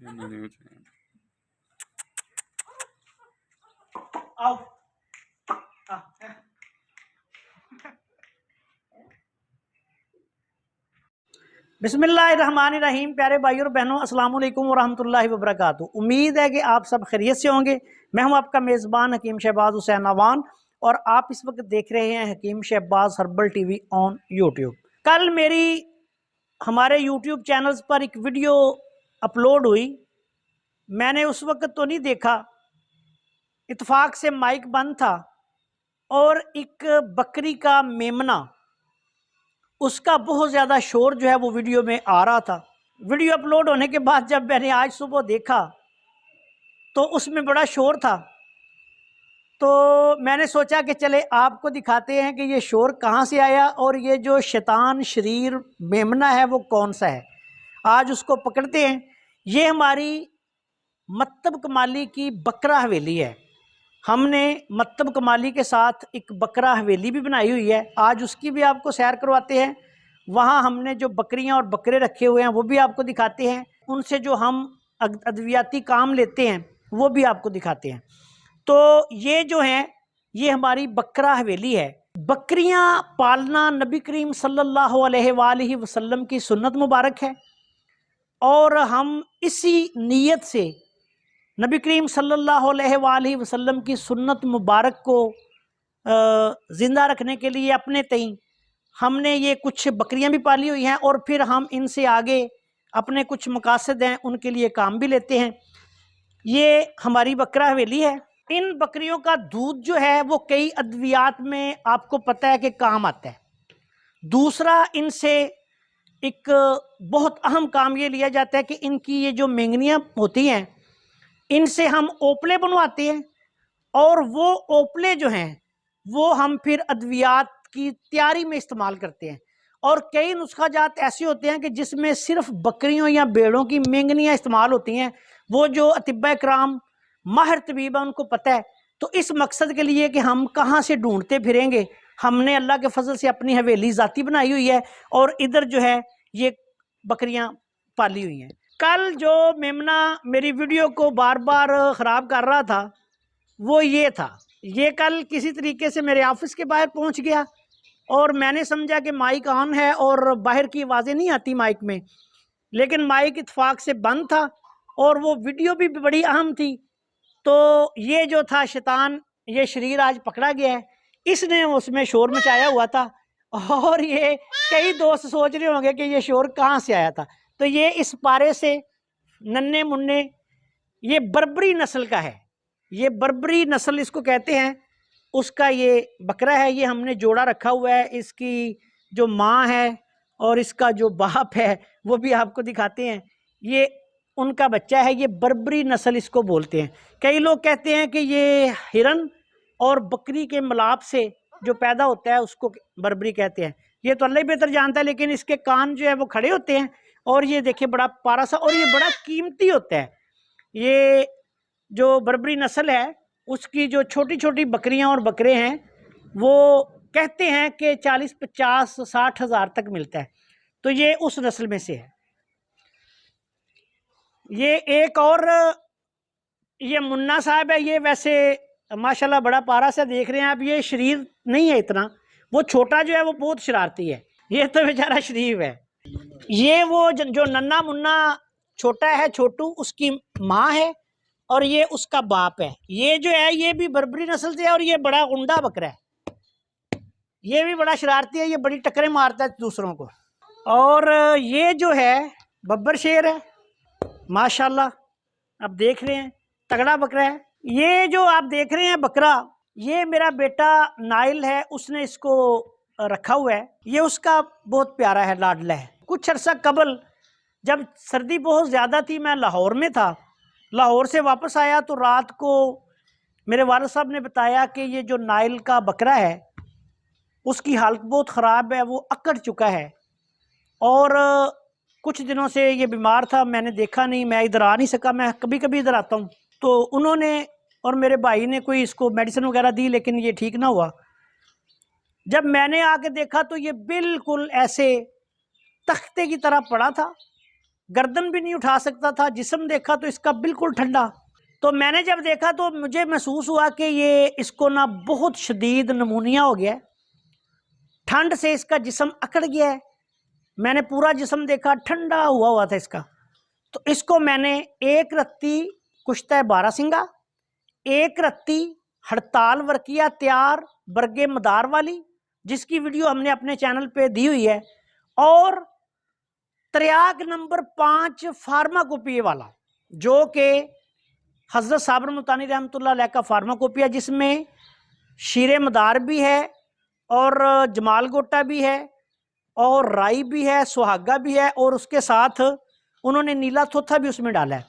आओ। बिस्मिल्लाहिर्रहमानिर्रहीम। प्यारे भाई और बहनों, अस्सलाम वालेकुम वरहमतुल्लाहि वबरकातुहू। उम्मीद है कि आप सब खैरियत से होंगे। मैं हूं आपका मेज़बान हकीम शहबाज हुसैन अवान और आप इस वक्त देख रहे हैं Hakeem Shahbaz herbal TV on YouTube. कल मेरी हमारे यूट्यूब चैनल्स पर एक वीडियो अपलोड हुई। मैंने उस वक्त तो नहीं देखा, इत्तेफाक से माइक बंद था और एक बकरी का मेमना, उसका बहुत ज़्यादा शोर जो है वो वीडियो में आ रहा था। वीडियो अपलोड होने के बाद जब मैंने आज सुबह देखा तो उसमें बड़ा शोर था, तो मैंने सोचा कि चले आपको दिखाते हैं कि ये शोर कहाँ से आया और ये जो शैतान शरीर मेमना है वो कौन सा है। आज उसको पकड़ते हैं। ये हमारी मत्तब कमाली की बकरा हवेली है। हमने मत्तब कमाली के साथ एक बकरा हवेली भी बनाई हुई है। आज उसकी भी आपको सैर करवाते हैं। वहाँ हमने जो बकरियाँ और बकरे रखे हुए हैं वो भी आपको दिखाते हैं। उनसे जो हम अद्वियाती काम लेते हैं वो भी आपको दिखाते हैं। तो ये जो है ये हमारी बकरा हवेली है। बकरियाँ पालना नबी करीम सल्लल्लाहु अलैहि वसल्लम की सुन्नत मुबारक है और हम इसी नीयत से नबी करीम सल्लल्लाहु अलैहि वसल्लम की सुन्नत मुबारक को ज़िंदा रखने के लिए अपने तईं हमने ये कुछ बकरियां भी पाली हुई हैं और फिर हम इनसे आगे अपने कुछ मकासद हैं उनके लिए काम भी लेते हैं। ये हमारी बकरा हवेली है। इन बकरियों का दूध जो है वो कई अद्वियात में आपको पता है कि काम आता है। दूसरा, इनसे एक बहुत अहम काम ये लिया जाता है कि इनकी ये जो मेंगनियाँ होती हैं इनसे हम ओपले बनवाते हैं और वो ओपले जो हैं वो हम फिर अद्वियात की तैयारी में इस्तेमाल करते हैं। और कई नुस्खा जात ऐसे होते हैं कि जिसमें सिर्फ बकरियों या भेड़ों की मेंगनियाँ इस्तेमाल होती हैं। वो जो अतिब्बा कराम माहिर तबीब है उनको पता है। तो इस मकसद के लिए कि हम कहाँ से ढूंढते फिरेंगे, हमने अल्लाह के फजल से अपनी हवेली ज़ाती बनाई हुई है और इधर जो है ये बकरियाँ पाली हुई हैं। कल जो मेमना मेरी वीडियो को बार बार ख़राब कर रहा था वो ये था। ये कल किसी तरीके से मेरे ऑफिस के बाहर पहुंच गया और मैंने समझा कि माइक ऑन है और बाहर की आवाज़ें नहीं आती माइक में, लेकिन माइक इत्तेफाक से बंद था और वो वीडियो भी बड़ी अहम थी। तो ये जो था शैतान, ये शरीर आज पकड़ा गया है। इसने उसमें शोर मचाया हुआ था और ये कई दोस्त सोच रहे होंगे कि ये शोर कहाँ से आया था। तो ये इस पारे से नन्हे मुन्ने, ये बर्बरी नस्ल का है। ये बर्बरी नस्ल इसको कहते हैं, उसका ये बकरा है। ये हमने जोड़ा रखा हुआ है। इसकी जो माँ है और इसका जो बाप है वो भी आपको दिखाते हैं। ये उनका बच्चा है। ये बर्बरी नस्ल इसको बोलते हैं। कई लोग कहते हैं कि ये हिरन और बकरी के मिलाप से जो पैदा होता है उसको बर्बरी कहते हैं। ये तो अल्लाह ही बेहतर जानता है, लेकिन इसके कान जो है वो खड़े होते हैं और ये देखिए बड़ा पारा सा, और ये बड़ा कीमती होता है। ये जो बर्बरी नस्ल है उसकी जो छोटी छोटी बकरियां और बकरे हैं वो कहते हैं कि 40, 50, 60 हज़ार तक मिलता है। तो ये उस नस्ल में से है। ये एक और ये मुन्ना साहब है। ये वैसे माशाल्लाह बड़ा पारा सा देख रहे हैं आप। ये शरीर नहीं है इतना, वो छोटा जो है वो बहुत शरारती है। ये तो बेचारा शरीफ है। ये वो जो नन्ना मुन्ना छोटा है, छोटू, उसकी माँ है और ये उसका बाप है। ये जो है ये भी बर्बरी नस्ल से है और ये बड़ा उंडा बकरा है। ये भी बड़ा शरारती है, ये बड़ी टक्करें मारता है दूसरों को। और ये जो है बब्बर शेर है माशाल्लाह, आप देख रहे हैं तगड़ा बकरा है। ये जो आप देख रहे हैं बकरा, ये मेरा बेटा नाइल है, उसने इसको रखा हुआ है। ये उसका बहुत प्यारा है, लाडला है। कुछ अरसा कबल जब सर्दी बहुत ज़्यादा थी, मैं लाहौर में था। लाहौर से वापस आया तो रात को मेरे वालिद साहब ने बताया कि ये जो नाइल का बकरा है उसकी हालत बहुत ख़राब है, वो अकड़ चुका है और कुछ दिनों से ये बीमार था। मैंने देखा नहीं, मैं इधर आ नहीं सका। मैं कभी कभी इधर आता हूँ। तो उन्होंने और मेरे भाई ने कोई इसको मेडिसिन वगैरह दी, लेकिन ये ठीक ना हुआ। जब मैंने आके देखा तो ये बिल्कुल ऐसे तख्ते की तरह पड़ा था गर्दन भी नहीं उठा सकता था। जिस्म देखा तो इसका बिल्कुल ठंडा। तो मैंने जब देखा तो मुझे महसूस हुआ कि ये इसको ना बहुत शदीद नमूनिया हो गया है, ठंड से इसका जिस्म अकड़ गया है। मैंने पूरा जिस्म देखा, ठंडा हुआ हुआ था इसका। तो इसको मैंने एक रत्ती कुश्ता बारासिंगा, एक रत्ती हड़ताल वर्किया तैयार बरगे मदार वाली, जिसकी वीडियो हमने अपने चैनल पे दी हुई है, और त्रियाग नंबर 5 फार्माकोपिया वाला, जो कि हजरत साबर मुल्तानी रहमतुल्लाह अलैह का फार्माकोपिया, जिसमें शीरे मदार भी है और जमाल गोटा भी है और राई भी है, सुहागा भी है, और उसके साथ उन्होंने नीला थोथा भी उसमें डाला है।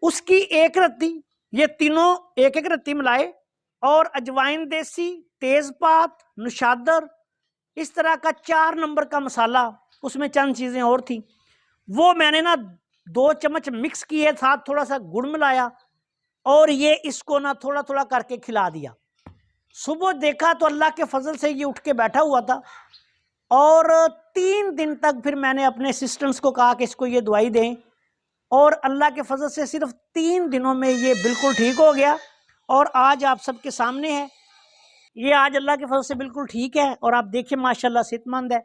उसकी एक रत्ती, ये तीनों एक एक रत्ती मिलाए, और अजवाइन देसी, तेजपात, नुशादर, इस तरह का 4 नंबर का मसाला, उसमें चंद चीज़ें और थी, वो मैंने ना 2 चम्मच मिक्स किए, साथ थोड़ा सा गुड़ मिलाया, और ये इसको ना थोड़ा थोड़ा करके खिला दिया। सुबह देखा तो अल्लाह के फजल से ये उठ के बैठा हुआ था, और 3 दिन तक फिर मैंने अपने असिस्टेंट्स को कहा कि इसको ये दवाई दें, और अल्लाह के फजल से सिर्फ 3 दिनों में ये बिल्कुल ठीक हो गया, और आज आप सबके सामने है। ये आज अल्लाह के फजल से बिल्कुल ठीक है, और आप देखिए माशाल्लाह सेहतमंद है।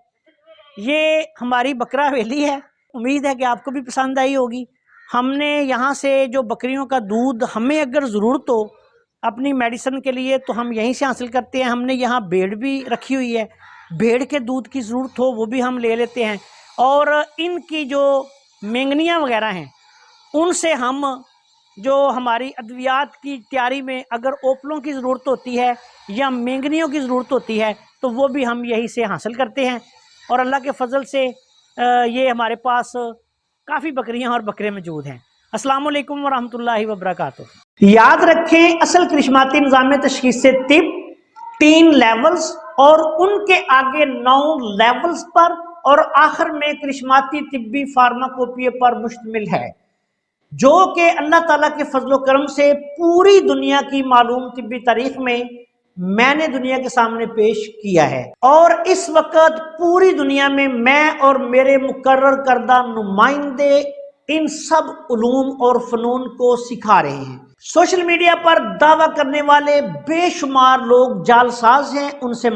ये हमारी बकरा हवेली है, उम्मीद है कि आपको भी पसंद आई होगी। हमने यहाँ से जो बकरियों का दूध हमें अगर ज़रूरत हो अपनी मेडिसिन के लिए तो हम यहीं से हासिल करते हैं। हमने यहाँ भेड़ भी रखी हुई है, भेड़ के दूध की ज़रूरत हो वो भी हम ले लेते हैं, और इनकी जो मेंगनियाँ वगैरह हैं उनसे हम जो हमारी अद्वियात की तैयारी में अगर ओपलों की ज़रूरत होती है या मेंगनियों की ज़रूरत होती है तो वो भी हम यहीं से हासिल करते हैं। और अल्लाह के फजल से ये हमारे पास काफ़ी बकरियां और बकरे मौजूद हैं। अस्सलाम वालेकुम वरहमतुल्लाहि वबरकातुहू। याद रखें, असल करिश्माती निज़ाम तशख़ीस तिब 3 लेवल्स और उनके आगे 9 लेवल्स पर और आखिर में करिश्माती तिब्बी फार्माकोपिया पर मुश्तमिल है, जो कि अल्लाह ताला के फजलो करम से पूरी दुनिया की मालूम तिब्बी तारीख में मैंने दुनिया के सामने पेश किया है। और इस वक्त पूरी दुनिया में मैं और मेरे मुकर्रर करदा नुमाइंदे इन सब उलूम और फनून को सिखा रहे हैं। सोशल मीडिया पर दावा करने वाले बेशुमार लोग जालसाज हैं, उनसे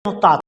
मुहतात